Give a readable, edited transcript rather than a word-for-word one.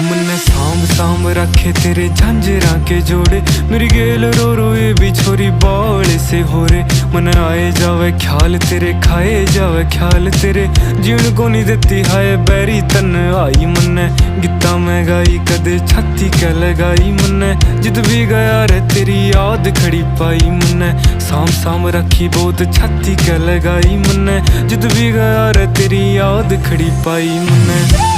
मन्ने सांभ सांभ रखे तेरे झांझरा के जोड़े, मेरी गेल रो रो ये भी छोरी बाले से हो रे। मन आए जावे ख्याल तेरे, खाए जावे ख्याल तेरे, जीण को नहीं देती हाय बैरी तन आई। मन्ने गीता मैं गाई कदे छाती कै लगाई, मन्ने जिद भी गया रे तेरी याद खड़ी पाई। मन्ने सांभ सांभ रखी बहुत छाती कै लगाई, मन्ने जिद भी गया रे तेरी याद खड़ी पाई। मन्ने